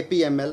APML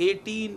$18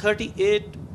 $38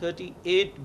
38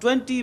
20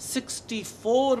$64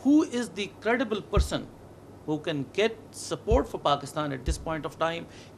who is the credible person who can get support for Pakistan at this point of time?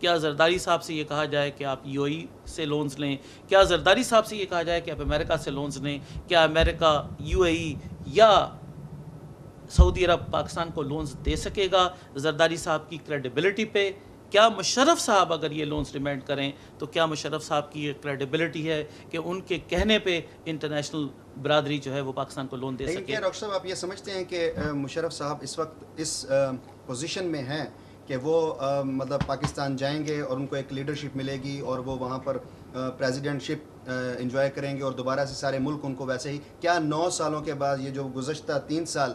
کیا زرداری صاحب سے یہ کہا جائے کہ آپ یو اے سے لونز لیں؟ کیا زرداری صاحب سے یہ کہا جائے کہ آپ امریکہ سے لونز لیں؟ کیا امریکہ، یو اے ای یا سعودی عرب پاکستان کو لونز دے سکے گا زرداری صاحب کی کریڈیبلٹی پہ؟ کیا مشرف صاحب اگر یہ لونز ڈیمانڈ کریں تو کیا مشرف صاحب کی یہ کریڈیبلٹی ہے کہ ان کے کہنے پہ انٹرنیشنل برادری جو ہے وہ پاکستان کو لون دے لیکن سکے؟ کیا ڈاکٹر صاحب آپ یہ سمجھتے ہیں کہ مشرف صاحب اس وقت اس پوزیشن میں ہیں کہ وہ مطلب پاکستان جائیں گے اور ان کو ایک لیڈرشپ ملے گی اور وہ وہاں پر پریزیڈنٹ شپ انجوائے کریں گے اور دوبارہ سے سارے ملک ان کو ویسے ہی، کیا 9 سالوں کے بعد یہ جو گزشتہ 3 سال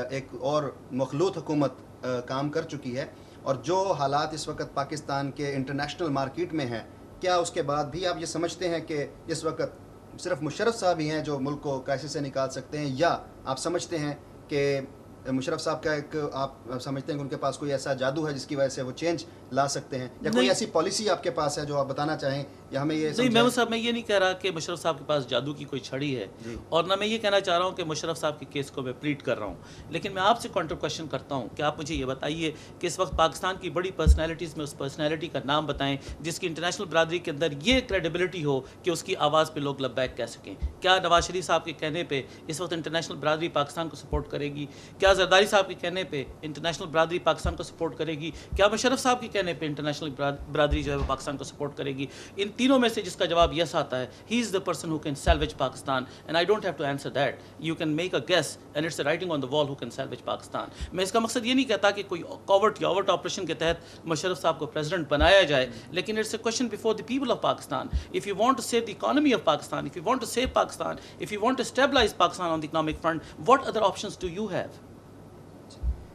ایک اور مخلوط حکومت کام کر چکی ہے اور جو حالات اس وقت پاکستان کے انٹرنیشنل مارکیٹ میں ہیں، کیا اس کے بعد بھی آپ یہ سمجھتے ہیں کہ اس وقت صرف مشرف صاحب ہی ہیں جو ملک کو کرائسس سے نکال سکتے ہیں، یا آپ سمجھتے ہیں کہ مشرف صاحب کا ایک آپ سمجھتے ہیں کہ ان کے پاس کوئی ایسا جادو ہے جس کی وجہ سے وہ چینج لا سکتے ہیں، یا کوئی ایسی پالیسی آپ کے پاس ہے جو آپ بتانا چاہیں یا ہمیں یہ نہیں محمود صاحب، میں یہ نہیں کہہ رہا کہ مشرف صاحب کے پاس جادو کی کوئی چھڑی ہے، اور نہ میں یہ کہنا چاہ رہا ہوں کہ مشرف صاحب کے کیس کو میں پلیٹ کر رہا ہوں، لیکن میں آپ سے کانٹر کوشچن کرتا ہوں کہ آپ مجھے یہ بتائیے کہ اس وقت پاکستان کی بڑی پرسنالٹیز میں اس پرسنالٹی کا نام بتائیں جس کی انٹرنیشنل برادری کے اندر یہ کریڈیبلٹی ہو کہ اس کی آواز پہ لوگ لبیک کہہ سکیں۔ کیا نواز شریف صاحب کے کہنے پہ اس وقت انٹرنیشنل برادری پاکستان کو سپورٹ کرے گی؟ کیا زرداری صاحب کے کہنے پہ انٹرنیشنل برادری پاکستان کو سپورٹ کرے گی؟ کیا مشرف صاحب کے کہنے پہ انٹرنیشنل برادری جو ہے وہ پاکستان کو سپورٹ کرے گی؟ ان تینوں میں سے جس کا جواب یس آتا ہے، he is the person who can salvage Pakistan, and I don't have to answer that, you can make a guess and it's writing on the wall who can salvage Pakistan. میں اس کا مقصد یہ نہیں کہتا کہ کوئی کوورٹ یا اوورٹ آپریشن کے تحت مشرف صاحب کو پریزیڈنٹ بنایا جائے، لیکن it's a question before the people of Pakistan. If you want to save the economy of Pakistan, if you want to save Pakistan, if you want to stabilise Pakistan on the economic front, what other options do you have?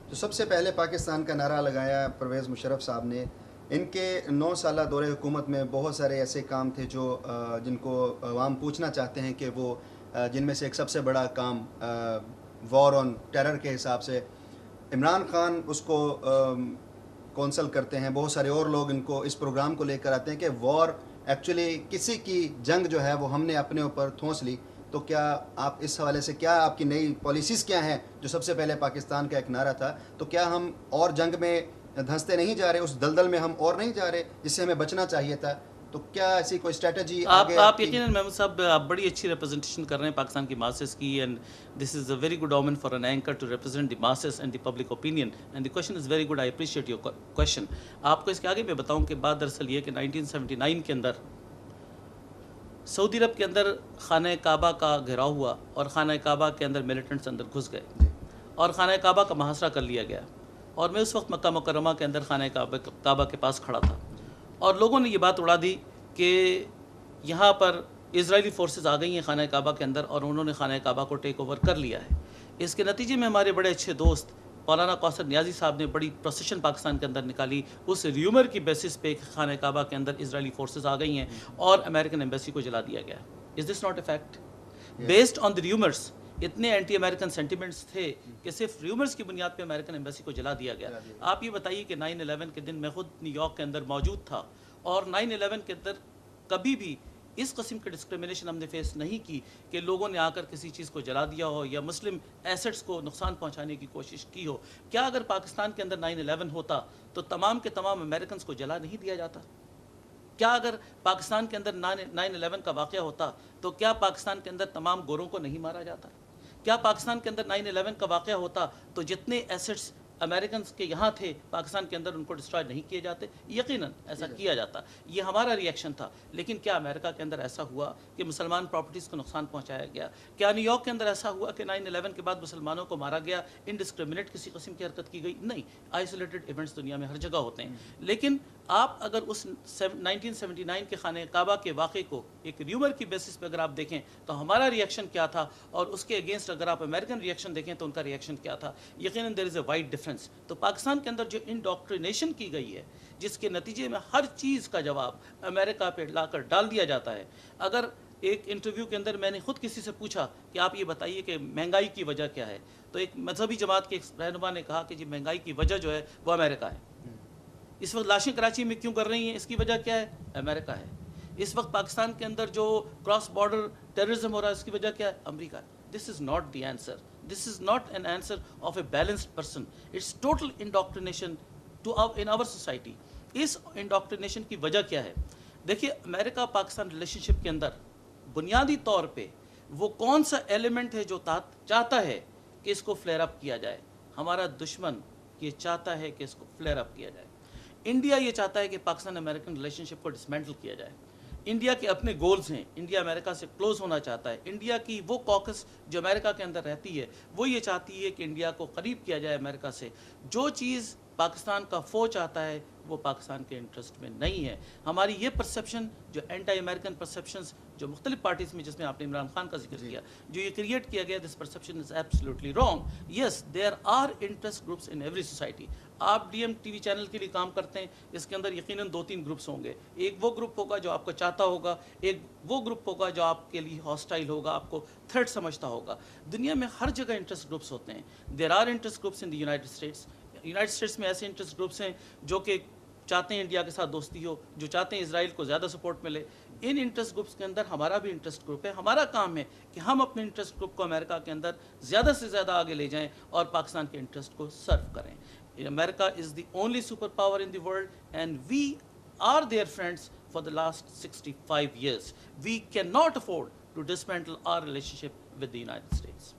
تو سب سے پہلے پاکستان کا نعرہ لگایا پرویز مشرف صاحب نے۔ ان کے 9 سالہ دور حکومت میں بہت سارے ایسے کام تھے جو جن کو عوام پوچھنا چاہتے ہیں کہ وہ جن میں سے ایک سب سے بڑا کام وار آن ٹیرر کے حساب سے عمران خان اس کو کونسل کرتے ہیں، بہت سارے اور لوگ ان کو اس پروگرام کو لے کر آتے ہیں کہ وار ایکچولی کسی کی جنگ جو ہے وہ ہم نے اپنے اوپر تھونس لی۔ تو کیا آپ اس حوالے سے کیا آپ کی نئی پالیسیز کیا ہیں؟ جو سب سے پہلے پاکستان کا ایک نعرہ تھا، تو کیا ہم اور جنگ میں دھنستے نہیں جا رہے، اس دلدل میں ہم اور نہیں جا رہے جس سے ہمیں بچنا چاہیے تھا؟ تو کیا ایسی کوئی اسٹریٹجی آپ یقیناً محمود صاحب آپ بڑی اچھی ریپرزنٹیشن کر رہے ہیں پاکستان کی ماسز کی، and this is a very good omen for an anchor to represent the masses and the public opinion, and the question is very good, I appreciate your question. آپ کو اس کے آگے میں بتاؤں کہ بات دراصل یہ کہ 1979 کے اندر سعودی عرب کے اندر خانہ کعبہ کا گھیراؤ ہوا اور خانہ کعبہ کے اندر ملیٹنٹس اندر گھس گئے اور خانہ کعبہ کا محاصرہ کر لیا گیا، اور میں اس وقت مکہ مکرمہ کے اندر خانہ کعبہ کے پاس کھڑا تھا، اور لوگوں نے یہ بات اڑا دی کہ یہاں پر اسرائیلی فورسز آ گئی ہیں خانہ کعبہ کے اندر اور انہوں نے خانہ کعبہ کو ٹیک اوور کر لیا ہے۔ اس کے نتیجے میں ہمارے بڑے اچھے دوست مولانا کوثر نیازی صاحب نے بڑی پروسیشن پاکستان کے اندر نکالی اس ریومر کی بیسس پہ کہ خانہ کعبہ کے اندر اسرائیلی فورسز آ گئی ہیں اور امریکن ایمبیسی کو جلا دیا گیا۔ Is this not a fact? Based on the rumours اتنے اینٹی امریکن سینٹیمنٹس تھے کہ صرف ریومرز کی بنیاد پہ امریکن ایمبیسی کو جلا دیا گیا۔ آپ یہ بتائیے کہ 9/11 کے دن میں خود نیو یارک کے اندر موجود تھا، اور 9/11 کے اندر کبھی بھی اس قسم کی ڈسکریمنیشن ہم نے فیس نہیں کی کہ لوگوں نے آ کر کسی چیز کو جلا دیا ہو یا مسلم ایسٹس کو نقصان پہنچانے کی کوشش کی ہو۔ کیا اگر پاکستان کے اندر 9/11 ہوتا تو تمام کے تمام امریکنز کو جلا نہیں دیا جاتا؟ کیا اگر پاکستان کے اندر 9/11 کا واقعہ ہوتا تو کیا پاکستان کے اندر تمام گوروں کو نہیں مارا جاتا؟ کیا پاکستان کے اندر 9/11 کا واقعہ ہوتا تو جتنے ایسٹس امریکنز کے یہاں تھے پاکستان کے اندر ان کو ڈسٹرائے نہیں کیے جاتے؟ یقیناً ایسا کیا جاتا، یہ ہمارا ریئیکشن تھا۔ لیکن کیا امریکہ کے اندر ایسا ہوا کہ مسلمان پراپرٹیز کو نقصان پہنچایا گیا؟ کیا نیو یارک کے اندر ایسا ہوا کہ 9/11 کے بعد مسلمانوں کو مارا گیا، انڈسکریمنیٹ کسی قسم کی حرکت کی گئی؟ نہیں، آئسولیٹڈ ایونٹس دنیا میں ہر جگہ ہوتے ہیں۔ لیکن آپ اگر اس 1979 کے خانہ کعبہ کے واقعے کو ایک ریومر کی بیسس پہ اگر آپ دیکھیں تو ہمارا ریئیکشن کیا تھا، اور اس کے اگینسٹ اگر آپ امریکن ریئیکشن دیکھیں تو ان کا ریئیکشن کیا تھا، یقیناً دیر از اے وائڈ ڈفرینس۔ تو پاکستان کے اندر جو انڈاکٹرینیشن کی گئی ہے جس کے نتیجے میں ہر چیز کا جواب امریکہ پہ لا کر ڈال دیا جاتا ہے۔ اگر ایک انٹرویو کے اندر میں نے خود کسی سے پوچھا کہ آپ یہ بتائیے کہ مہنگائی کی وجہ کیا ہے، تو ایک مذہبی جماعت کے رہنما نے کہا کہ جی مہنگائی کی وجہ جو ہے وہ امریکہ ہے۔ اس وقت لاشیں کراچی میں کیوں کر رہی ہیں، اس کی وجہ کیا ہے؟ امریکہ ہے۔ اس وقت پاکستان کے اندر جو کراس بارڈر ٹیررزم ہو رہا ہے اس کی وجہ کیا ہے؟ امریکہ ہے۔ This is not the answer, this is not an answer of a balanced person, it's total indoctrination in our society۔ اس انڈاکٹرینیشن کی وجہ کیا ہے؟ دیکھیے امریکہ پاکستان ریلیشن شپ کے اندر بنیادی طور پہ وہ کون سا ایلیمنٹ ہے جو چاہتا ہے کہ اس کو فلیئر اپ کیا جائے؟ ہمارا دشمن یہ چاہتا ہے کہ اس کو فلیئر اپ کیا جائے. انڈیا یہ چاہتا ہے کہ پاکستان امریکن ریلیشن شپ کو ڈسمینٹل کیا جائے. انڈیا کے اپنے گولز ہیں, انڈیا امریکہ سے کلوز ہونا چاہتا ہے. انڈیا کی وہ کوکس جو امریکہ کے اندر رہتی ہے وہ یہ چاہتی ہے کہ انڈیا کو قریب کیا جائے امریکہ سے. جو چیز پاکستان کا فوج چاہتا ہے وہ پاکستان کے انٹرسٹ میں نہیں ہے. ہماری یہ پرسیپشن جو اینٹی امریکن پرسیپشنز جو مختلف پارٹیز میں, جس میں آپ نے عمران خان کا ذکر کیا, جو یہ کریٹ کیا گیا, this perception is absolutely wrong. Yes, there are interest groups in every society. آپ D M T V channel کے لیے کام کرتے ہیں, اس کے اندر یقیناً 2-3 گروپس ہوں گے. ایک وہ گروپ ہوگا جو آپ کو چاہتا ہوگا, ایک وہ گروپ ہوگا جو آپ کے لیے ہاسٹائل ہوگا, آپ کو تھریٹ سمجھتا ہوگا. دنیا میں ہر جگہ انٹرسٹ گروپس ہوتے ہیں. There are interest groups in the United States. United States میں ایسے انٹرسٹ گروپس ہیں جو کہ چاہتے ہیں انڈیا کے ساتھ دوستی ہو, جو چاہتے ہیں اسرائیل کو زیادہ سپورٹ ملے. ان انٹرسٹ گروپس کے اندر ہمارا بھی انٹرسٹ گروپ ہے. ہمارا کام ہے کہ ہم اپنے انٹرسٹ گروپ کو امریکہ کے اندر زیادہ سے زیادہ آگے لے جائیں اور پاکستان کے انٹرسٹ کو سرو کریں. America is the only superpower in the world and we are their friends for the last 65 years. We cannot afford to dismantle our relationship with the United States.